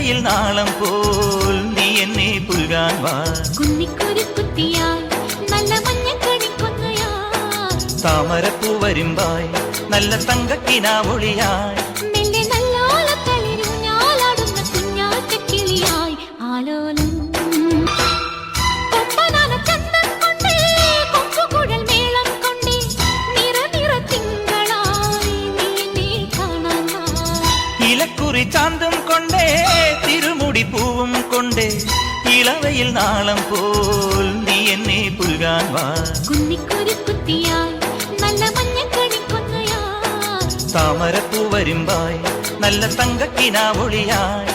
ഇളവയിൽ നാളം പോൽ നീ എന്നെ പുൽകാൻ വാ. കുന്നിക്കൊരു കുത്തിയാൽ നല്ല മഞ്ഞക്കണിക്കൊന്നയാ, താമരപ്പൂ വരുമ്പായി നല്ല തങ്കക്കിനാവൊളിയായി, മെല്ലെ നല്ലോലത്തളിരുഞ്ഞാലാടുന്ന കുഞ്ഞാറ്റക്കിളിയായി ആലോലം. കൊമ്പനാന ചന്തം കൊണ്ടേ കൊമ്പുകുഴൽ മേളം കൊണ്ടേ നിറ നിറ തിങ്കളായി നീ എന്നെ കാണാൻ വാ. ഇലക്കുറി ചാന്തും കൊണ്ടേ തിരുമുടി പൂവും കൊണ്ടേ ഇളവയിൽ നാളം പോൽ നീ എന്നെ പുൽകാൻ വാ. കുന്നിക്കൊരു കുത്തിയാൽ നല്ല മഞ്ഞക്കണിക്കൊന്നയാ, താമരപ്പൂ വരുമ്പായി നല്ല തങ്കക്കിനാവൊളിയായി,